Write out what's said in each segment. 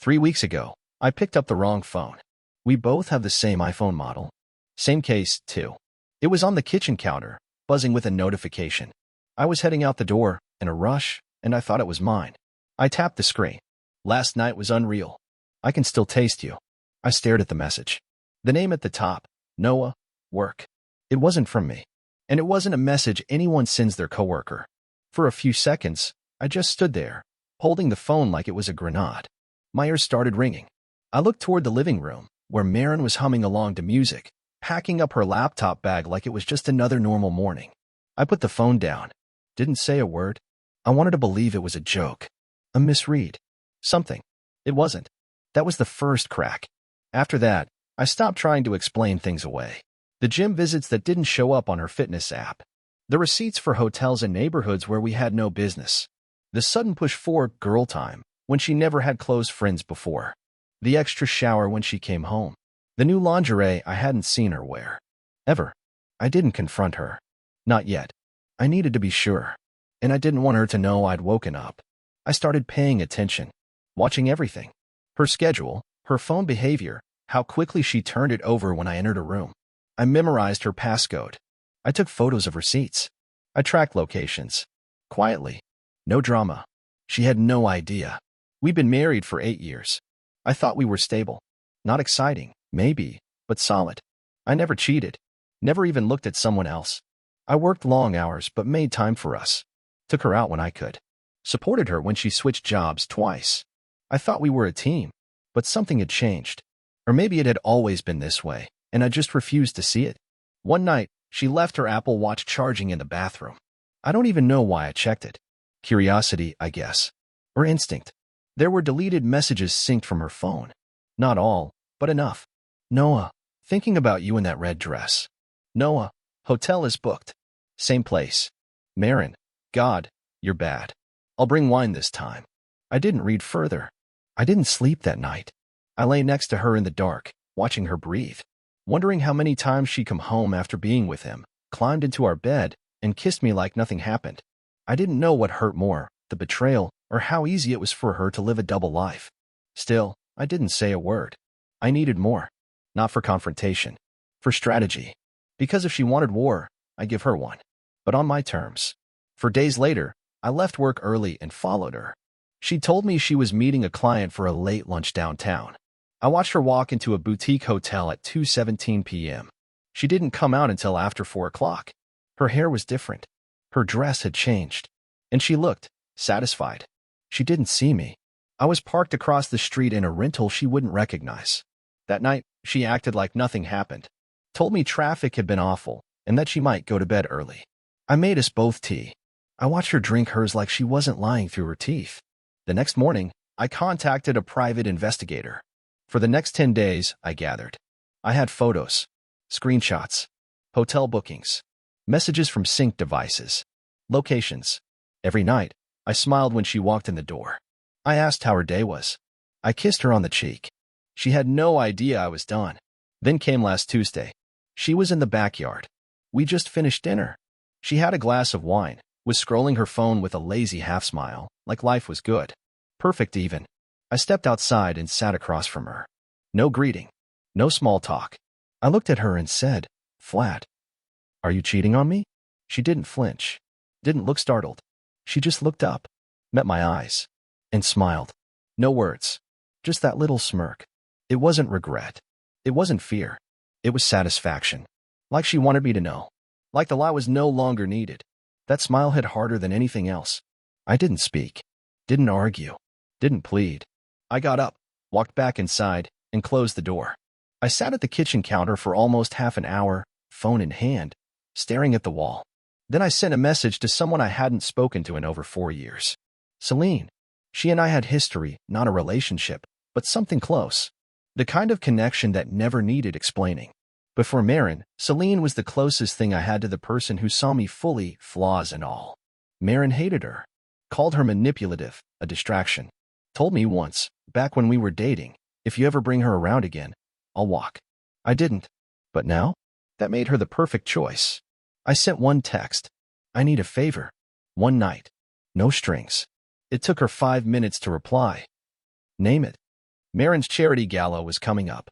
3 weeks ago, I picked up the wrong phone. We both have the same iPhone model. Same case, too. It was on the kitchen counter, buzzing with a notification. I was heading out the door, in a rush, and I thought it was mine. I tapped the screen. Last night was unreal. I can still taste you. I stared at the message. The name at the top, Noah, work. It wasn't from me. And it wasn't a message anyone sends their coworker. For a few seconds, I just stood there, holding the phone like it was a grenade. My ears started ringing. I looked toward the living room, where Marin was humming along to music, packing up her laptop bag like it was just another normal morning. I put the phone down. Didn't say a word. I wanted to believe it was a joke. A misread. Something. It wasn't. That was the first crack. After that, I stopped trying to explain things away. The gym visits that didn't show up on her fitness app. The receipts for hotels and neighborhoods where we had no business. The sudden push for girl time when she never had close friends before. The extra shower when she came home. The new lingerie I hadn't seen her wear. Ever. I didn't confront her. Not yet. I needed to be sure. And I didn't want her to know I'd woken up. I started paying attention. Watching everything. Her schedule, her phone behavior, how quickly she turned it over when I entered a room. I memorized her passcode. I took photos of receipts. I tracked locations. Quietly. No drama. She had no idea. We'd been married for 8 years. I thought we were stable. Not exciting, maybe, but solid. I never cheated. Never even looked at someone else. I worked long hours but made time for us. Took her out when I could. Supported her when she switched jobs twice. I thought we were a team, but something had changed. Or maybe it had always been this way, and I just refused to see it. One night, she left her Apple Watch charging in the bathroom. I don't even know why I checked it. Curiosity, I guess. Or instinct. There were deleted messages synced from her phone. Not all, but enough. Noah, thinking about you in that red dress. Noah, hotel is booked. Same place. Marin, God, you're bad. I'll bring wine this time. I didn't read further. I didn't sleep that night. I lay next to her in the dark, watching her breathe, wondering how many times she'd come home after being with him, climbed into our bed, and kissed me like nothing happened. I didn't know what hurt more, the betrayal, or how easy it was for her to live a double life. Still, I didn't say a word. I needed more. Not for confrontation. For strategy. Because if she wanted war, I'd give her one. But on my terms. For days later, I left work early and followed her. She told me she was meeting a client for a late lunch downtown. I watched her walk into a boutique hotel at 2:17 p.m. She didn't come out until after 4 o'clock. Her hair was different. Her dress had changed. And she looked satisfied. She didn't see me. I was parked across the street in a rental she wouldn't recognize. That night, she acted like nothing happened. Told me traffic had been awful and that she might go to bed early. I made us both tea. I watched her drink hers like she wasn't lying through her teeth. The next morning, I contacted a private investigator. For the next 10 days, I gathered. I had photos, screenshots, hotel bookings, messages from sync devices, locations. Every night, I smiled when she walked in the door. I asked how her day was. I kissed her on the cheek. She had no idea I was done. Then came last Tuesday. She was in the backyard. We just finished dinner. She had a glass of wine, was scrolling her phone with a lazy half-smile, like life was good. Perfect even. I stepped outside and sat across from her. No greeting. No small talk. I looked at her and said, flat, "Are you cheating on me?" She didn't flinch. Didn't look startled. She just looked up, met my eyes, and smiled. No words. Just that little smirk. It wasn't regret. It wasn't fear. It was satisfaction. Like she wanted me to know. Like the lie was no longer needed. That smile hit harder than anything else. I didn't speak. Didn't argue. Didn't plead. I got up, walked back inside, and closed the door. I sat at the kitchen counter for almost half an hour, phone in hand, staring at the wall. Then I sent a message to someone I hadn't spoken to in over 4 years. Celine. She and I had history, not a relationship, but something close. The kind of connection that never needed explaining. But for Marin, Celine was the closest thing I had to the person who saw me fully, flaws and all. Marin hated her. Called her manipulative, a distraction. Told me once, back when we were dating, if you ever bring her around again, I'll walk. I didn't. But now? That made her the perfect choice. I sent one text. I need a favor. One night. No strings. It took her 5 minutes to reply. Name it. Marin's charity gala was coming up.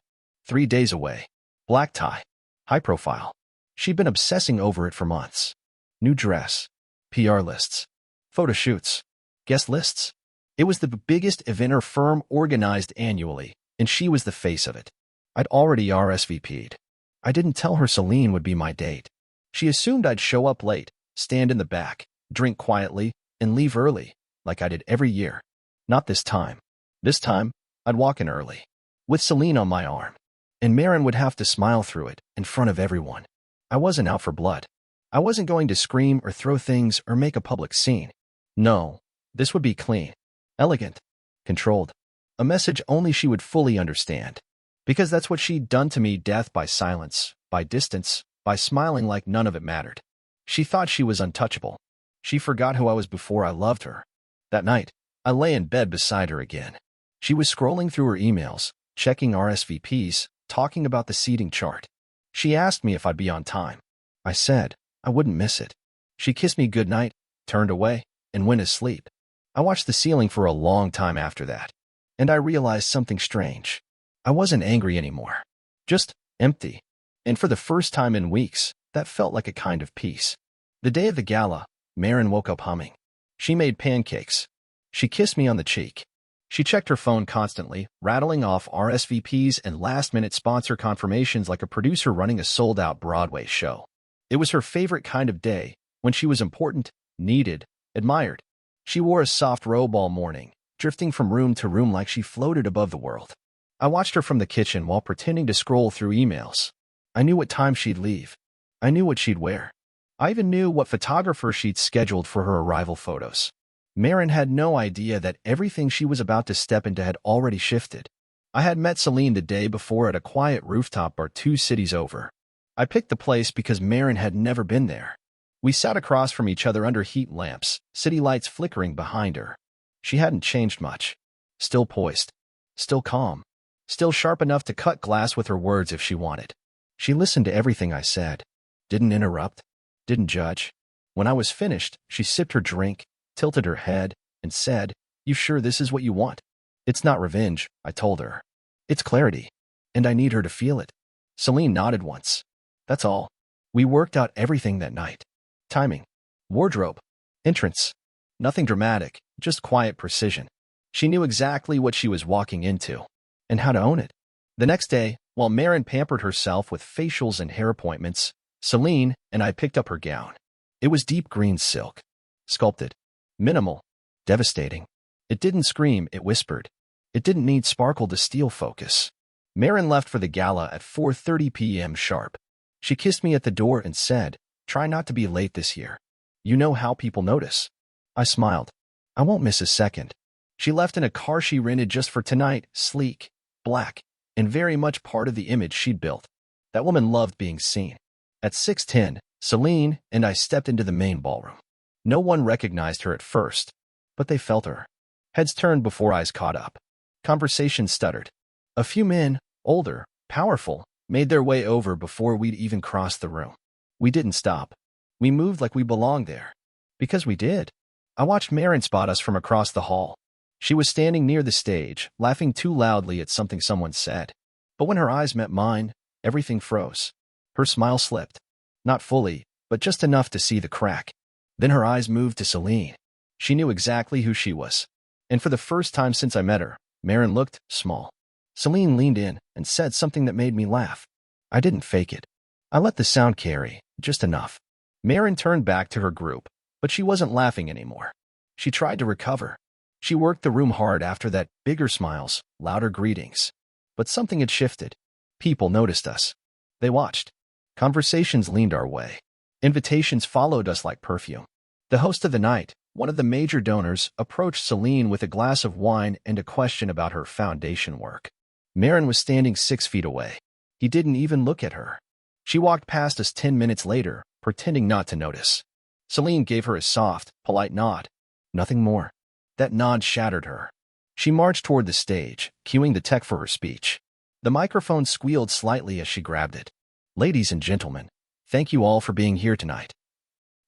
3 days away. Black tie. High profile. She'd been obsessing over it for months. New dress. PR lists. Photo shoots. Guest lists. It was the biggest event her firm organized annually, and she was the face of it. I'd already RSVP'd. I didn't tell her Celine would be my date. She assumed I'd show up late, stand in the back, drink quietly, and leave early, like I did every year. Not this time. This time, I'd walk in early, with Celine on my arm, and Marin would have to smile through it in front of everyone. I wasn't out for blood. I wasn't going to scream or throw things or make a public scene. No, this would be clean, elegant, controlled. A message only she would fully understand. Because that's what she'd done to me, death by silence, by distance, by smiling like none of it mattered. She thought she was untouchable. She forgot who I was before I loved her. That night, I lay in bed beside her again. She was scrolling through her emails, checking RSVPs, talking about the seating chart. She asked me if I'd be on time. I said I wouldn't miss it. She kissed me goodnight, turned away, and went to sleep. I watched the ceiling for a long time after that, and I realized something strange. I wasn't angry anymore. Just empty. And for the first time in weeks, that felt like a kind of peace. The day of the gala, Marin woke up humming. She made pancakes. She kissed me on the cheek. She checked her phone constantly, rattling off RSVPs and last-minute sponsor confirmations like a producer running a sold-out Broadway show. It was her favorite kind of day, when she was important, needed, admired. She wore a soft robe all morning, drifting from room to room like she floated above the world. I watched her from the kitchen while pretending to scroll through emails. I knew what time she'd leave. I knew what she'd wear. I even knew what photographer she'd scheduled for her arrival photos. Marin had no idea that everything she was about to step into had already shifted. I had met Celine the day before at a quiet rooftop bar 2 cities over. I picked the place because Marin had never been there. We sat across from each other under heat lamps, city lights flickering behind her. She hadn't changed much. Still poised. Still calm. Still sharp enough to cut glass with her words if she wanted. She listened to everything I said. Didn't interrupt. Didn't judge. When I was finished, she sipped her drink, tilted her head, and said, "You sure this is what you want?" "It's not revenge," I told her. "It's clarity. And I need her to feel it." Celine nodded once. That's all. We worked out everything that night. Timing. Wardrobe. Entrance. Nothing dramatic, just quiet precision. She knew exactly what she was walking into, and how to own it. The next day, while Marin pampered herself with facials and hair appointments, Celine and I picked up her gown. It was deep green silk. Sculpted. Minimal. Devastating. It didn't scream, it whispered. It didn't need sparkle to steal focus. Marin left for the gala at 4:30 p.m. sharp. She kissed me at the door and said, "Try not to be late this year. You know how people notice." I smiled. I won't miss a second. She left in a car she rented just for tonight, sleek, black, and very much part of the image she'd built. That woman loved being seen. At 6:10, Celine and I stepped into the main ballroom. No one recognized her at first, but they felt her. Heads turned before eyes caught up. Conversation stuttered. A few men, older, powerful, made their way over before we'd even crossed the room. We didn't stop. We moved like we belonged there. Because we did. I watched Marin spot us from across the hall. She was standing near the stage, laughing too loudly at something someone said. But when her eyes met mine, everything froze. Her smile slipped. Not fully, but just enough to see the crack. Then her eyes moved to Celine. She knew exactly who she was. And for the first time since I met her, Marin looked small. Celine leaned in and said something that made me laugh. I didn't fake it. I let the sound carry, just enough. Marin turned back to her group, but she wasn't laughing anymore. She tried to recover. She worked the room hard after that, bigger smiles, louder greetings. But something had shifted. People noticed us. They watched. Conversations leaned our way. Invitations followed us like perfume. The host of the night, one of the major donors, approached Celine with a glass of wine and a question about her foundation work. Marin was standing 6 feet away. He didn't even look at her. She walked past us 10 minutes later, pretending not to notice. Celine gave her a soft, polite nod. Nothing more. That nod shattered her. She marched toward the stage, cueing the tech for her speech. The microphone squealed slightly as she grabbed it. "Ladies and gentlemen, thank you all for being here tonight."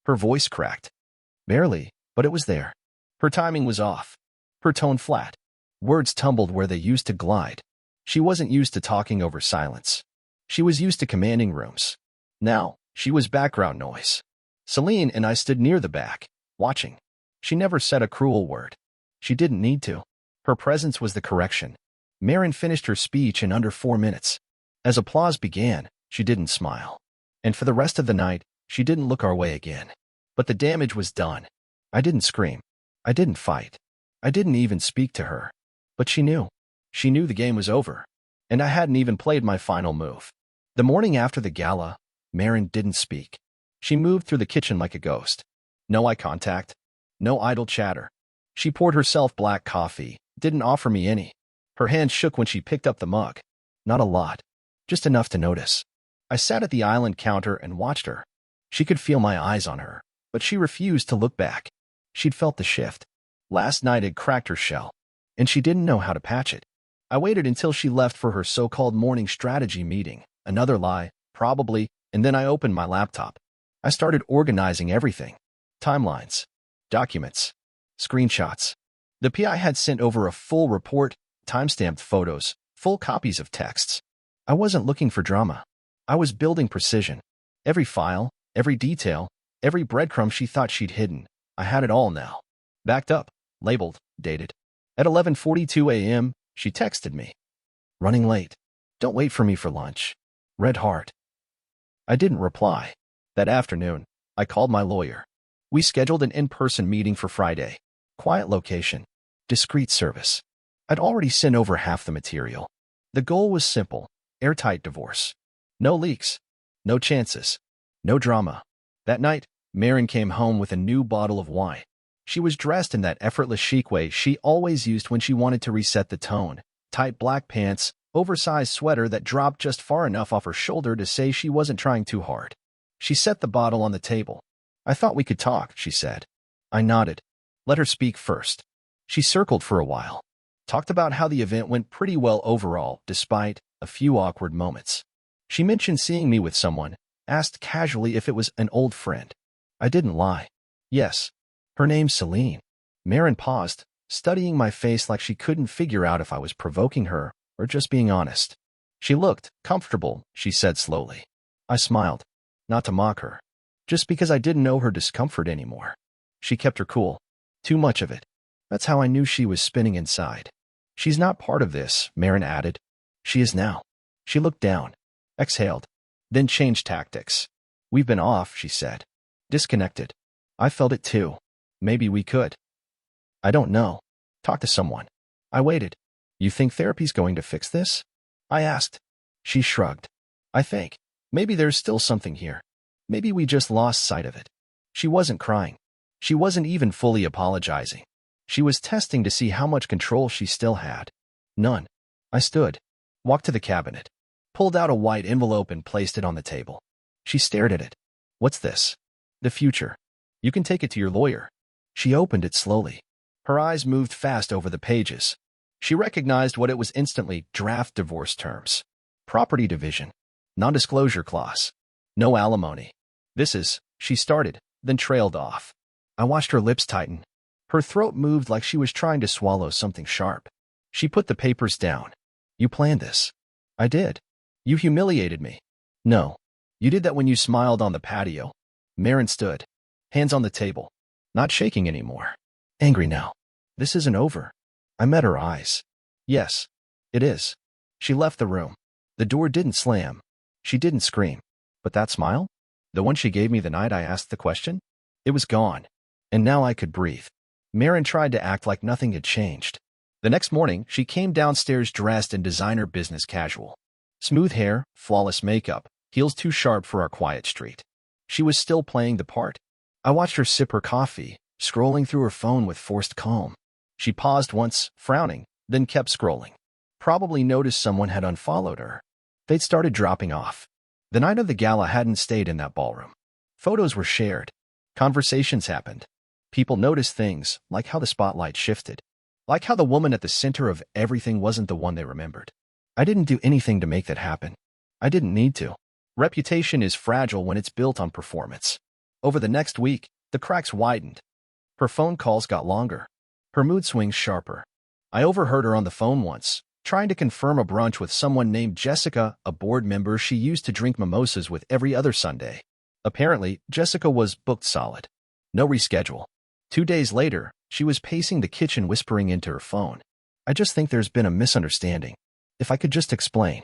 Her voice cracked. Barely, but it was there. Her timing was off. Her tone flat. Words tumbled where they used to glide. She wasn't used to talking over silence. She was used to commanding rooms. Now, she was background noise. Celine and I stood near the back, watching. She never said a cruel word. She didn't need to. Her presence was the correction. Marin finished her speech in under 4 minutes. As applause began, she didn't smile. And for the rest of the night, she didn't look our way again. But the damage was done. I didn't scream. I didn't fight. I didn't even speak to her. But she knew. She knew the game was over. And I hadn't even played my final move. The morning after the gala, Marin didn't speak. She moved through the kitchen like a ghost. No eye contact. No idle chatter. She poured herself black coffee, didn't offer me any. Her hand shook when she picked up the mug. Not a lot. Just enough to notice. I sat at the island counter and watched her. She could feel my eyes on her, but she refused to look back. She'd felt the shift. Last night had cracked her shell, and she didn't know how to patch it. I waited until she left for her so-called morning strategy meeting. Another lie, probably, and then I opened my laptop. I started organizing everything. Timelines. Documents. Screenshots. The PI had sent over a full report, timestamped photos, full copies of texts. I wasn't looking for drama. I was building precision. Every file, every detail, every breadcrumb she thought she'd hidden, I had it all now. Backed up, labeled, dated. At 11:42 a.m., she texted me. Running late. Don't wait for me for lunch. Red heart. I didn't reply. That afternoon, I called my lawyer. We scheduled an in-person meeting for Friday. Quiet location. Discreet service. I'd already sent over half the material. The goal was simple. Airtight divorce. No leaks. No chances. No drama. That night, Marin came home with a new bottle of wine. She was dressed in that effortless chic way she always used when she wanted to reset the tone. Tight black pants, oversized sweater that dropped just far enough off her shoulder to say she wasn't trying too hard. She set the bottle on the table. I thought we could talk, she said. I nodded. Let her speak first. She circled for a while. Talked about how the event went pretty well overall, despite a few awkward moments. She mentioned seeing me with someone, asked casually if it was an old friend. I didn't lie. Yes. Her name's Celine. Marin paused, studying my face like she couldn't figure out if I was provoking her or just being honest. She looked comfortable, she said slowly. I smiled. Not to mock her. Just because I didn't know her discomfort anymore. She kept her cool. Too much of it. That's how I knew she was spinning inside. She's not part of this, Marin added. She is now. She looked down, exhaled, then changed tactics. We've been off, she said. Disconnected. I felt it too. Maybe we could. I don't know. Talk to someone. I waited. You think therapy's going to fix this? I asked. She shrugged. I think. Maybe there's still something here. Maybe we just lost sight of it. She wasn't crying. She wasn't even fully apologizing. She was testing to see how much control she still had. None. I stood, walked to the cabinet, pulled out a white envelope and placed it on the table. She stared at it. What's this? The future. You can take it to your lawyer. She opened it slowly. Her eyes moved fast over the pages. She recognized what it was instantly: draft divorce terms. Property division. Non-disclosure clause. No alimony. This is, she started, then trailed off. I watched her lips tighten. Her throat moved like she was trying to swallow something sharp. She put the papers down. You planned this. I did. You humiliated me. No. You did that when you smiled on the patio. Marin stood, hands on the table, not shaking anymore. Angry now. This isn't over. I met her eyes. Yes, it is. She left the room. The door didn't slam. She didn't scream. But that smile? The one she gave me the night I asked the question? It was gone. And now I could breathe. Marin tried to act like nothing had changed. The next morning, she came downstairs dressed in designer business casual. Smooth hair, flawless makeup, heels too sharp for our quiet street. She was still playing the part. I watched her sip her coffee, scrolling through her phone with forced calm. She paused once, frowning, then kept scrolling. Probably noticed someone had unfollowed her. They'd started dropping off. The night of the gala hadn't stayed in that ballroom. Photos were shared. Conversations happened. People noticed things, like how the spotlight shifted. Like how the woman at the center of everything wasn't the one they remembered. I didn't do anything to make that happen. I didn't need to. Reputation is fragile when it's built on performance. Over the next week, the cracks widened. Her phone calls got longer. Her mood swings sharper. I overheard her on the phone once, trying to confirm a brunch with someone named Jessica, a board member she used to drink mimosas with every other Sunday. Apparently, Jessica was booked solid. No reschedule. 2 days later, she was pacing the kitchen whispering into her phone. I just think there's been a misunderstanding. If I could just explain.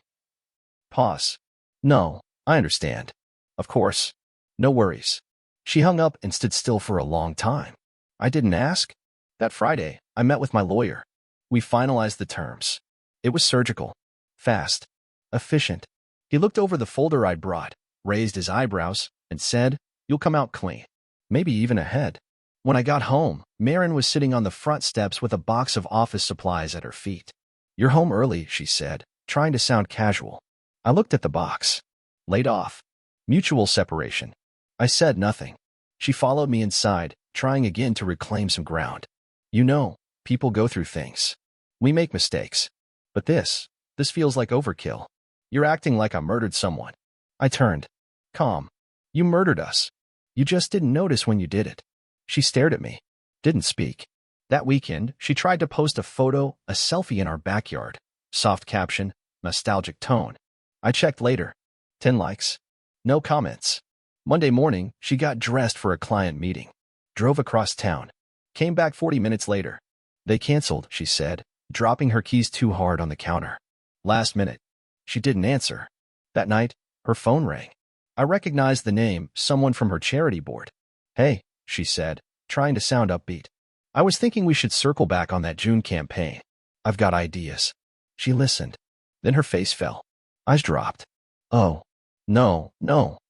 Pause. No, I understand. Of course. No worries. She hung up and stood still for a long time. I didn't ask. That Friday, I met with my lawyer. We finalized the terms. It was surgical. Fast. Efficient. He looked over the folder I'd brought, raised his eyebrows, and said, "You'll come out clean. Maybe even ahead." When I got home, Marin was sitting on the front steps with a box of office supplies at her feet. "You're home early," she said, trying to sound casual. I looked at the box. Laid off. Mutual separation. I said nothing. She followed me inside, trying again to reclaim some ground. "You know, people go through things. We make mistakes. But this feels like overkill. You're acting like I murdered someone." I turned. Calm. "You murdered us. You just didn't notice when you did it." She stared at me. Didn't speak. That weekend, she tried to post a photo, a selfie in our backyard. Soft caption, nostalgic tone. I checked later. 10 likes. No comments. Monday morning, she got dressed for a client meeting. Drove across town. Came back 40 minutes later. "They canceled," she said, dropping her keys too hard on the counter. Last minute. She didn't answer. That night, her phone rang. I recognized the name, someone from her charity board. "Hey," she said, trying to sound upbeat. "I was thinking we should circle back on that June campaign. I've got ideas." She listened. Then her face fell. Eyes dropped. "Oh, no,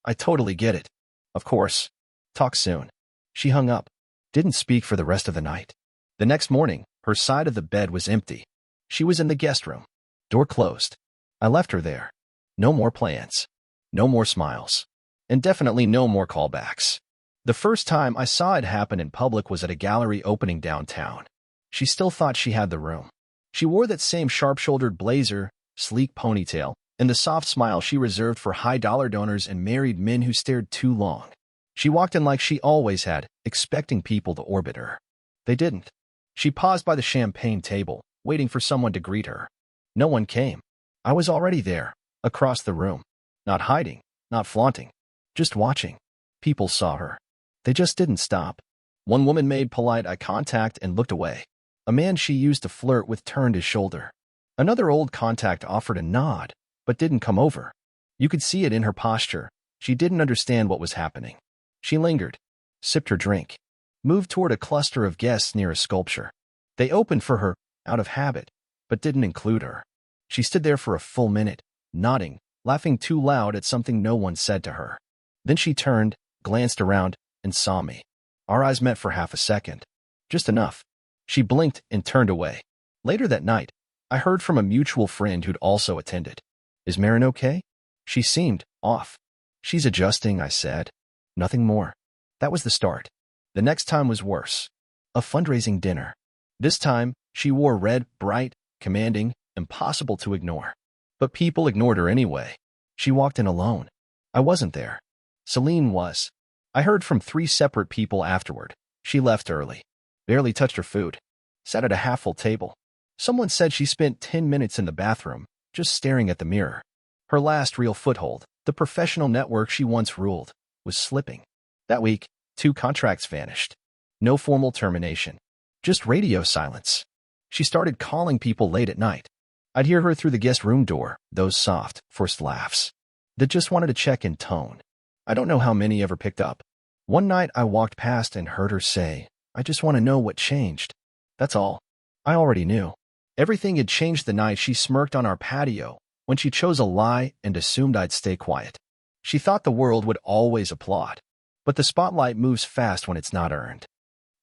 I totally get it. Of course. Talk soon." She hung up. Didn't speak for the rest of the night. The next morning, her side of the bed was empty. She was in the guest room. Door closed. I left her there. No more plans. No more smiles. And definitely no more callbacks. The first time I saw it happen in public was at a gallery opening downtown. She still thought she had the room. She wore that same sharp-shouldered blazer, sleek ponytail, and the soft smile she reserved for high-dollar donors and married men who stared too long. She walked in like she always had, expecting people to orbit her. They didn't. She paused by the champagne table, waiting for someone to greet her. No one came. I was already there, across the room. Not hiding, not flaunting, just watching. People saw her. They just didn't stop. One woman made polite eye contact and looked away. A man she used to flirt with turned his shoulder. Another old contact offered a nod, but didn't come over. You could see it in her posture. She didn't understand what was happening. She lingered, sipped her drink, moved toward a cluster of guests near a sculpture. They opened for her, out of habit, but didn't include her. She stood there for a full minute, nodding, laughing too loud at something no one said to her. Then she turned, glanced around, and saw me. Our eyes met for half a second. Just enough. She blinked and turned away. Later that night, I heard from a mutual friend who'd also attended. "Is Marin okay?" She seemed off. "She's adjusting," I said. Nothing more. That was the start. The next time was worse. A fundraising dinner. This time, she wore red, bright, commanding, impossible to ignore. But people ignored her anyway. She walked in alone. I wasn't there. Celine was. I heard from 3 separate people afterward. She left early. Barely touched her food. Sat at a half-full table. Someone said she spent 10 minutes in the bathroom, just staring at the mirror. Her last real foothold, the professional network she once ruled, was slipping. That week, 2 contracts vanished. No formal termination. Just radio silence. She started calling people late at night. I'd hear her through the guest room door, those soft, forced laughs. That just wanted to check in tone. I don't know how many ever picked up. One night I walked past and heard her say, "I just want to know what changed." That's all. I already knew. Everything had changed the night she smirked on our patio, when she chose a lie and assumed I'd stay quiet. She thought the world would always applaud. But the spotlight moves fast when it's not earned.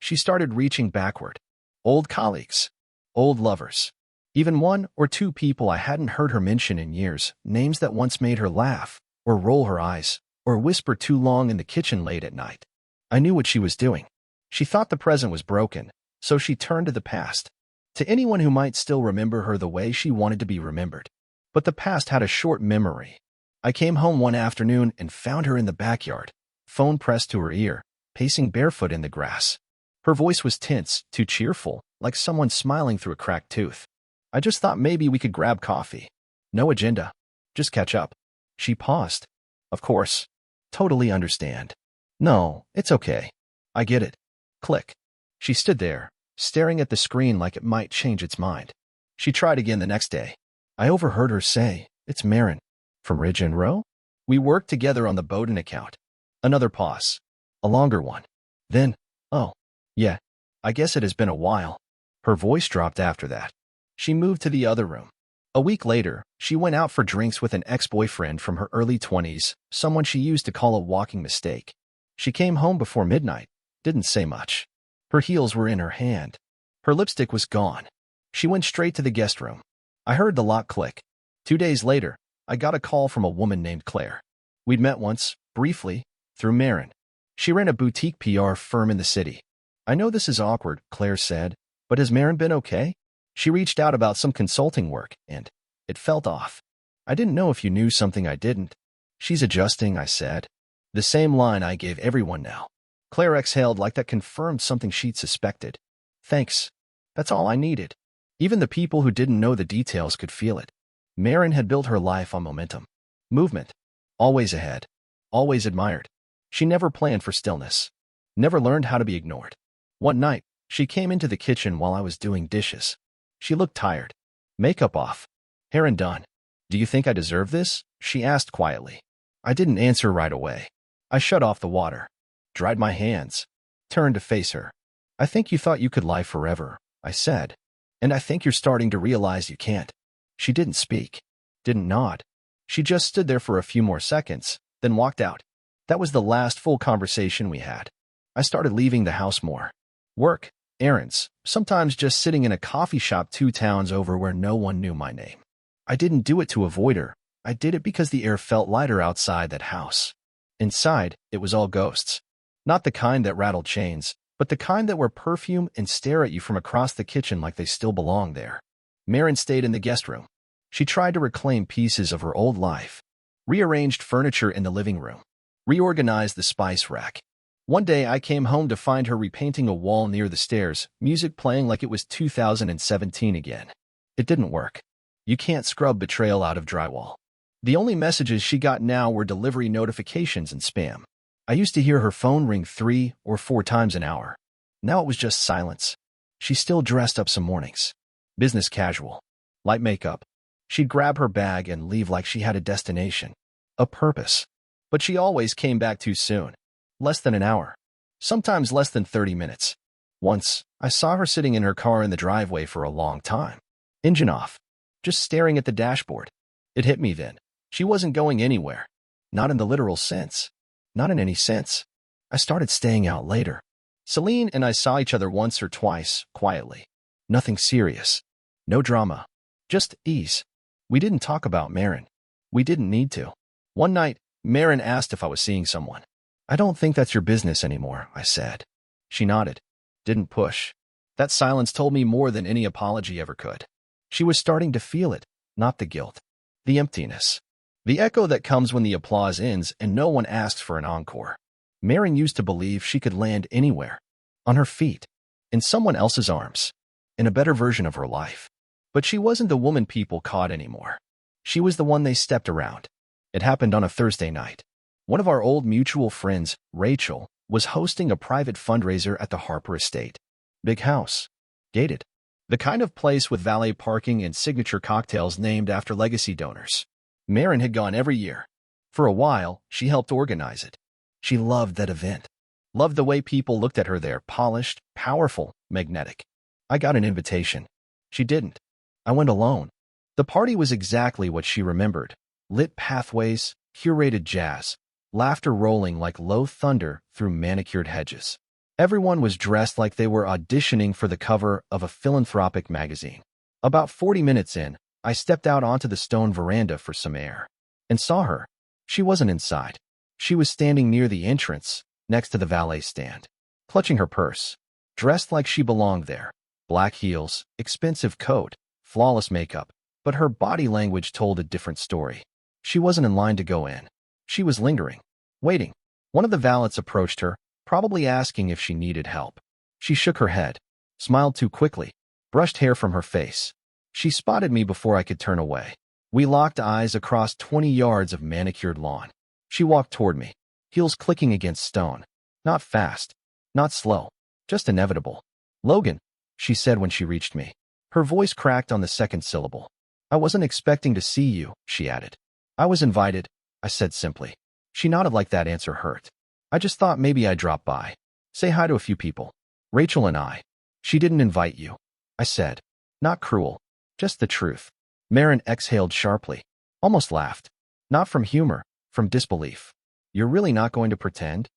She started reaching backward. Old colleagues. Old lovers. Even 1 or 2 people I hadn't heard her mention in years, names that once made her laugh, or roll her eyes, or whisper too long in the kitchen late at night. I knew what she was doing. She thought the present was broken, so she turned to the past. To anyone who might still remember her the way she wanted to be remembered. But the past had a short memory. I came home one afternoon and found her in the backyard, phone pressed to her ear, pacing barefoot in the grass. Her voice was tense, too cheerful, like someone smiling through a cracked tooth. I just thought maybe we could grab coffee. No agenda. Just catch up. She paused. Of course. Totally understand. No, it's okay. I get it. Click. She stood there, staring at the screen like it might change its mind. She tried again the next day. I overheard her say, "It's Marin. From Ridge and Row? We worked together on the Bowden account." Another pause. A longer one. Then, "Oh, yeah, I guess it has been a while." Her voice dropped after that. She moved to the other room. A week later, she went out for drinks with an ex-boyfriend from her early 20s, someone she used to call a walking mistake. She came home before midnight, didn't say much. Her heels were in her hand. Her lipstick was gone. She went straight to the guest room. I heard the lock click. 2 days later, I got a call from a woman named Claire. We'd met once, briefly, through Marin. She ran a boutique PR firm in the city. "I know this is awkward," Claire said, "but has Marin been okay?" She reached out about some consulting work, and it felt off. "I didn't know if you knew something I didn't." "She's adjusting," I said. The same line I gave everyone now. Claire exhaled like that confirmed something she'd suspected. "Thanks. That's all I needed." Even the people who didn't know the details could feel it. Marin had built her life on momentum. Movement. Always ahead. Always admired. She never planned for stillness. Never learned how to be ignored. One night, she came into the kitchen while I was doing dishes. She looked tired. Makeup off. Hair undone. "Do you think I deserve this?" she asked quietly. I didn't answer right away. I shut off the water. Dried my hands. Turned to face her. "I think you thought you could lie forever," I said. "And I think you're starting to realize you can't." She didn't speak. Didn't nod. She just stood there for a few more seconds, then walked out. That was the last full conversation we had. I started leaving the house more. Work, errands, sometimes just sitting in a coffee shop 2 towns over where no one knew my name. I didn't do it to avoid her. I did it because the air felt lighter outside that house. Inside, it was all ghosts. Not the kind that rattled chains, but the kind that wear perfume and stare at you from across the kitchen like they still belong there. Marin stayed in the guest room. She tried to reclaim pieces of her old life. Rearranged furniture in the living room. Reorganized the spice rack. One day I came home to find her repainting a wall near the stairs, music playing like it was 2017 again. It didn't work. You can't scrub betrayal out of drywall. The only messages she got now were delivery notifications and spam. I used to hear her phone ring 3 or 4 times an hour. Now it was just silence. She still dressed up some mornings. Business casual. Light makeup. She'd grab her bag and leave like she had a destination. A purpose. But she always came back too soon. Less than an hour. Sometimes less than 30 minutes. Once, I saw her sitting in her car in the driveway for a long time. Engine off. Just staring at the dashboard. It hit me then. She wasn't going anywhere. Not in the literal sense. Not in any sense. I started staying out later. Celine and I saw each other once or twice, quietly. Nothing serious. No drama. Just ease. We didn't talk about Marin. We didn't need to. One night, Marin asked if I was seeing someone. "I don't think that's your business anymore," I said. She nodded. Didn't push. That silence told me more than any apology ever could. She was starting to feel it, not the guilt. The emptiness. The echo that comes when the applause ends and no one asks for an encore. Marin used to believe she could land anywhere. On her feet. In someone else's arms. In a better version of her life. But she wasn't the woman people caught anymore. She was the one they stepped around. It happened on a Thursday night. One of our old mutual friends, Rachel, was hosting a private fundraiser at the Harper estate. Big house. Gated. The kind of place with valet parking and signature cocktails named after legacy donors. Marin had gone every year. For a while, she helped organize it. She loved that event. Loved the way people looked at her there, polished, powerful, magnetic. I got an invitation. She didn't. I went alone. The party was exactly what she remembered. Lit pathways, curated jazz, laughter rolling like low thunder through manicured hedges. Everyone was dressed like they were auditioning for the cover of a philanthropic magazine. About 40 minutes in, I stepped out onto the stone veranda for some air. And saw her. She wasn't inside. She was standing near the entrance, next to the valet stand. Clutching her purse. Dressed like she belonged there. Black heels, expensive coat, flawless makeup. But her body language told a different story. She wasn't in line to go in. She was lingering. Waiting. One of the valets approached her, probably asking if she needed help. She shook her head, smiled too quickly, brushed hair from her face. She spotted me before I could turn away. We locked eyes across 20 yards of manicured lawn. She walked toward me, heels clicking against stone. Not fast, not slow, just inevitable. "Logan," she said when she reached me. Her voice cracked on the second syllable. "I wasn't expecting to see you," she added. "I was invited," I said simply. She nodded like that answer hurt. "I just thought maybe I'd drop by. Say hi to a few people. Rachel and I." "She didn't invite you," I said. Not cruel, just the truth. Marin exhaled sharply, almost laughed. Not from humor, from disbelief. "You're really not going to pretend?"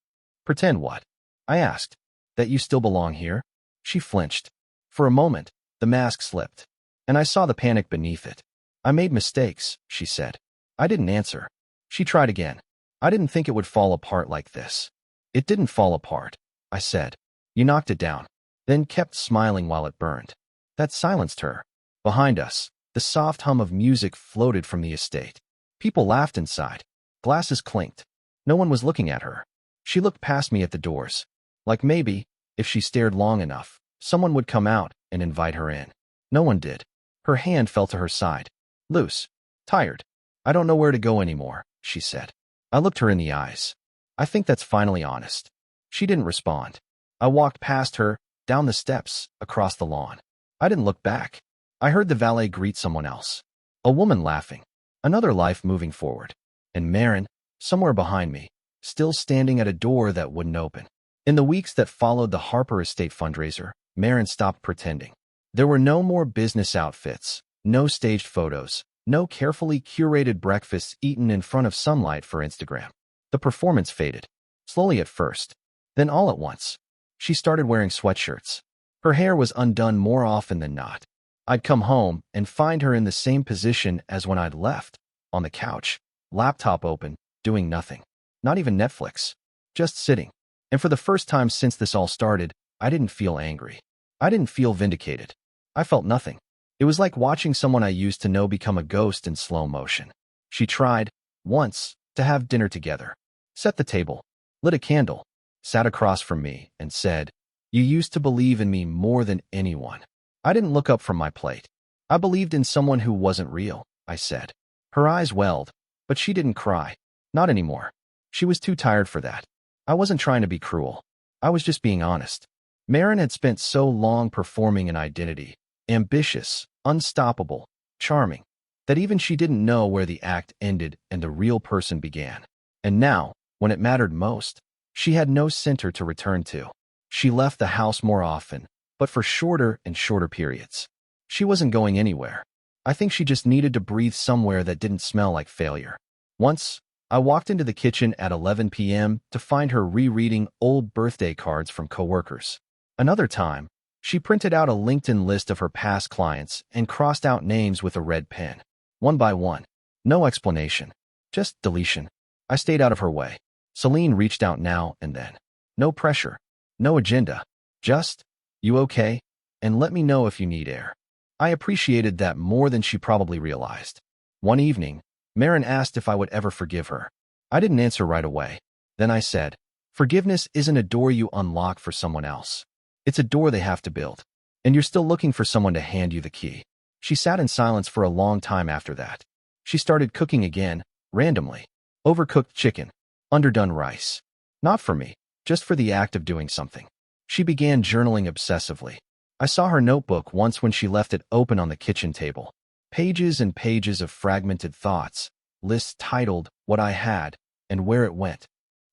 "Pretend what?" I asked. "That you still belong here?" She flinched. For a moment, the mask slipped, and I saw the panic beneath it. "I made mistakes," she said. I didn't answer. She tried again. "I didn't think it would fall apart like this." "It didn't fall apart," I said. "You knocked it down," then kept smiling while it burned. That silenced her. Behind us, the soft hum of music floated from the estate. People laughed inside. Glasses clinked. No one was looking at her. She looked past me at the doors. Like maybe, if she stared long enough, someone would come out and invite her in. No one did. Her hand fell to her side. Loose. Tired. "I don't know where to go anymore," she said. I looked her in the eyes. "I think that's finally honest." She didn't respond. I walked past her, down the steps, across the lawn. I didn't look back. I heard the valet greet someone else. A woman laughing. Another life moving forward. And Marin, somewhere behind me, still standing at a door that wouldn't open. In the weeks that followed the Harper Estate fundraiser, Marin stopped pretending. There were no more business outfits, no staged photos, no carefully curated breakfasts eaten in front of sunlight for Instagram. The performance faded, slowly at first. Then all at once, she started wearing sweatshirts. Her hair was undone more often than not. I'd come home and find her in the same position as when I'd left, on the couch, laptop open, doing nothing. Not even Netflix. Just sitting. And for the first time since this all started, I didn't feel angry. I didn't feel vindicated. I felt nothing. It was like watching someone I used to know become a ghost in slow motion. She tried, once, to have dinner together. Set the table, lit a candle, sat across from me, and said, "You used to believe in me more than anyone." I didn't look up from my plate. "I believed in someone who wasn't real," I said. Her eyes welled, but she didn't cry. Not anymore. She was too tired for that. I wasn't trying to be cruel. I was just being honest. Marin had spent so long performing an identity, ambitious, unstoppable, charming, that even she didn't know where the act ended and the real person began. And now, when it mattered most, she had no center to return to. She left the house more often, but for shorter and shorter periods. She wasn't going anywhere. I think she just needed to breathe somewhere that didn't smell like failure. Once, I walked into the kitchen at 11 p.m. to find her rereading old birthday cards from coworkers. Another time, she printed out a LinkedIn list of her past clients and crossed out names with a red pen. One by one. No explanation. Just deletion. I stayed out of her way. Celine reached out now and then. No pressure. No agenda. Just, "You okay? And let me know if you need air." I appreciated that more than she probably realized. One evening, Marin asked if I would ever forgive her. I didn't answer right away. Then I said, "Forgiveness isn't a door you unlock for someone else. It's a door they have to build. And you're still looking for someone to hand you the key." She sat in silence for a long time after that. She started cooking again, randomly. Overcooked chicken. Underdone rice. Not for me, just for the act of doing something. She began journaling obsessively. I saw her notebook once when she left it open on the kitchen table. Pages and pages of fragmented thoughts, lists titled "What I Had" and "Where It Went."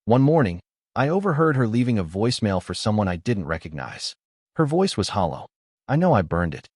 One morning, I overheard her leaving a voicemail for someone I didn't recognize. Her voice was hollow. I know I burned it.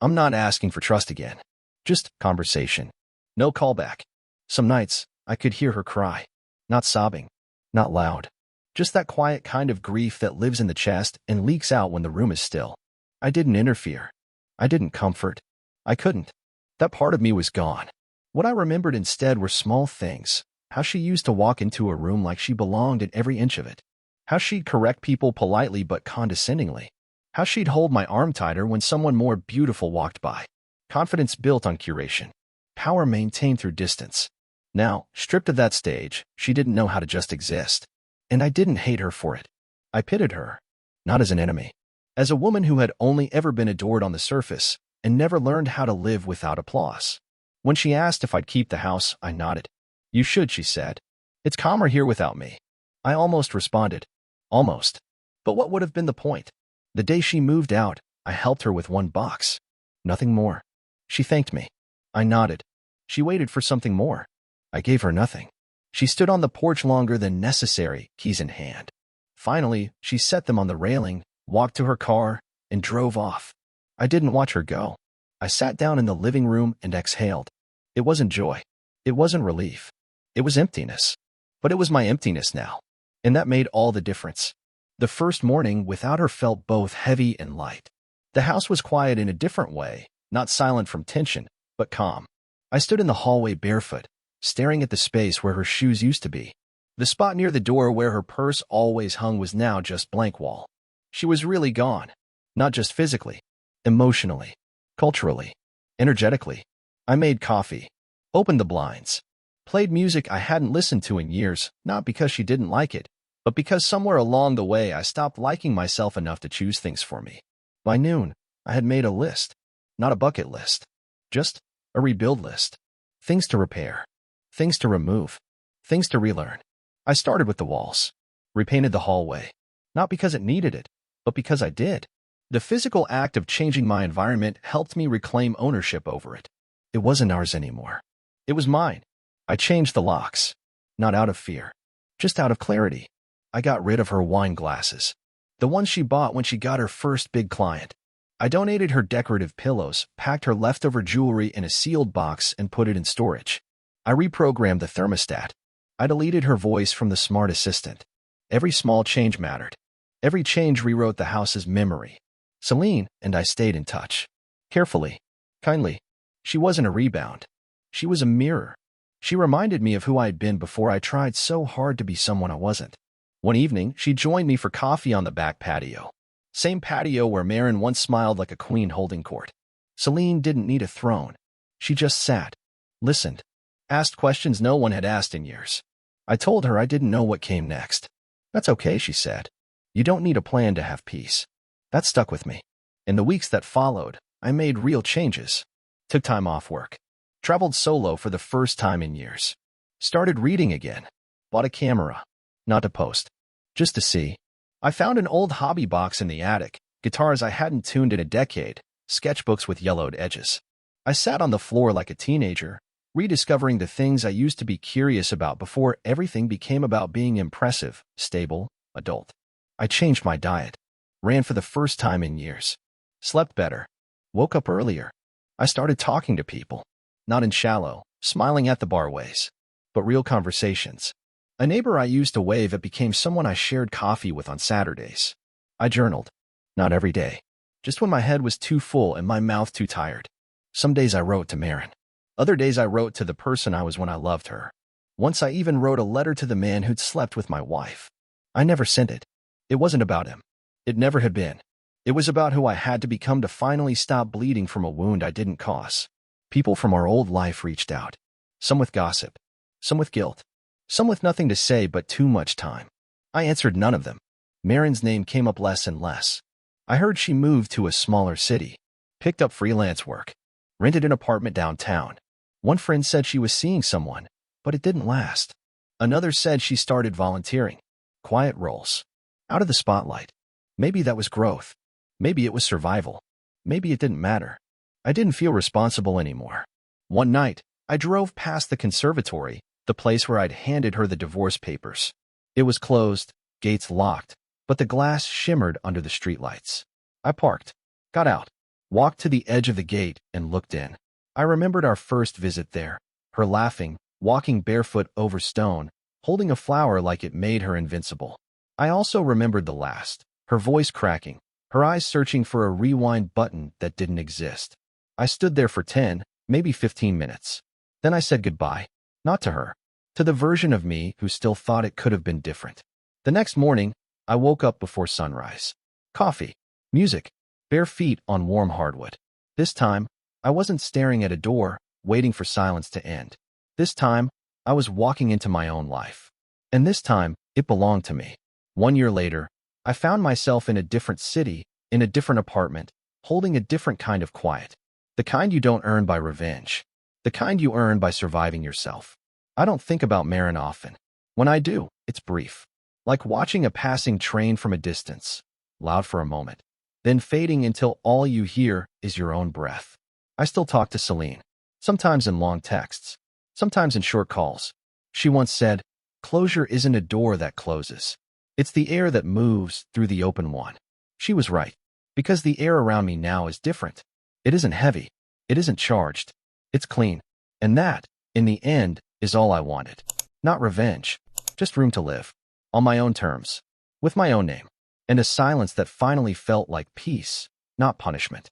I'm not asking for trust again. Just conversation. No callback. Some nights, I could hear her cry. Not sobbing. Not loud. Just that quiet kind of grief that lives in the chest and leaks out when the room is still. I didn't interfere. I didn't comfort. I couldn't. That part of me was gone. What I remembered instead were small things. How she used to walk into a room like she belonged in every inch of it. How she'd correct people politely but condescendingly. How she'd hold my arm tighter when someone more beautiful walked by. Confidence built on curation. Power maintained through distance. Now, stripped of that stage, she didn't know how to just exist. And I didn't hate her for it. I pitied her. Not as an enemy. as a woman who had only ever been adored on the surface and never learned how to live without applause. When she asked if I'd keep the house, I nodded. You should, she said. It's calmer here without me. I almost responded. Almost. But what would have been the point? The day she moved out, I helped her with one box. Nothing more. She thanked me. I nodded. She waited for something more. I gave her nothing. She stood on the porch longer than necessary, keys in hand. Finally, she set them on the railing, walked to her car, and drove off. I didn't watch her go. I sat down in the living room and exhaled. It wasn't joy. It wasn't relief. It was emptiness. But it was my emptiness now. And that made all the difference. The first morning without her felt both heavy and light. The house was quiet in a different way, not silent from tension, but calm. I stood in the hallway barefoot, staring at the space where her shoes used to be. The spot near the door where her purse always hung was now just blank wall. She was really gone. Not just physically, emotionally, culturally, energetically. I made coffee, opened the blinds, played music I hadn't listened to in years, not because she didn't like it, but because somewhere along the way I stopped liking myself enough to choose things for me. By noon, I had made a list, not a bucket list, just a rebuild list. Things to repair, things to remove, things to relearn. I started with the walls, repainted the hallway, not because it needed it, but because I did. The physical act of changing my environment helped me reclaim ownership over it. It wasn't ours anymore. It was mine. I changed the locks, not out of fear, just out of clarity. I got rid of her wine glasses, the ones she bought when she got her first big client. I donated her decorative pillows, packed her leftover jewelry in a sealed box, and put it in storage. I reprogrammed the thermostat. I deleted her voice from the smart assistant. Every small change mattered. Every change rewrote the house's memory. Celine and I stayed in touch. Carefully, kindly. She wasn't a rebound. She was a mirror. She reminded me of who I had been before I tried so hard to be someone I wasn't. One evening, she joined me for coffee on the back patio. Same patio where Marin once smiled like a queen holding court. Celine didn't need a throne. She just sat, listened, asked questions no one had asked in years. I told her I didn't know what came next. That's okay, she said. You don't need a plan to have peace. That stuck with me. In the weeks that followed, I made real changes. Took time off work. Traveled solo for the first time in years. Started reading again. Bought a camera. Not to post. Just to see. I found an old hobby box in the attic, guitars I hadn't tuned in a decade, sketchbooks with yellowed edges. I sat on the floor like a teenager, rediscovering the things I used to be curious about before everything became about being impressive, stable, adult. I changed my diet. Ran for the first time in years. Slept better. Woke up earlier. I started talking to people. Not in shallow, smiling at the bar ways, but real conversations. A neighbor I used to wave at became someone I shared coffee with on Saturdays. I journaled. Not every day. Just when my head was too full and my mouth too tired. Some days I wrote to Marin. Other days I wrote to the person I was when I loved her. Once I even wrote a letter to the man who'd slept with my wife. I never sent it. It wasn't about him. It never had been. It was about who I had to become to finally stop bleeding from a wound I didn't cause. People from our old life reached out. Some with gossip. Some with guilt. Some with nothing to say but too much time. I answered none of them. Marin's name came up less and less. I heard she moved to a smaller city. Picked up freelance work. Rented an apartment downtown. One friend said she was seeing someone, but it didn't last. Another said she started volunteering. Quiet roles. Out of the spotlight. Maybe that was growth. Maybe it was survival. Maybe it didn't matter. I didn't feel responsible anymore. One night, I drove past the conservatory, the place where I'd handed her the divorce papers. It was closed, gates locked, but the glass shimmered under the streetlights. I parked, got out, walked to the edge of the gate, and looked in. I remembered our first visit there, her laughing, walking barefoot over stone, holding a flower like it made her invincible. I also remembered the last, her voice cracking, her eyes searching for a rewind button that didn't exist. I stood there for 10, maybe 15 minutes. Then I said goodbye, not to her, to the version of me who still thought it could have been different. The next morning, I woke up before sunrise. Coffee, music, bare feet on warm hardwood. This time, I wasn't staring at a door, waiting for silence to end. This time, I was walking into my own life. And this time, it belonged to me. 1 year later, I found myself in a different city, in a different apartment, holding a different kind of quiet. The kind you don't earn by revenge. The kind you earn by surviving yourself. I don't think about Marin often. When I do, it's brief. Like watching a passing train from a distance, loud for a moment, then fading until all you hear is your own breath. I still talk to Celine, sometimes in long texts, sometimes in short calls. She once said, "Closure isn't a door that closes. It's the air that moves through the open one." She was right, because the air around me now is different. It isn't heavy. It isn't charged. It's clean. And that, in the end, is all I wanted. Not revenge, just room to live. On my own terms, with my own name, and a silence that finally felt like peace, not punishment.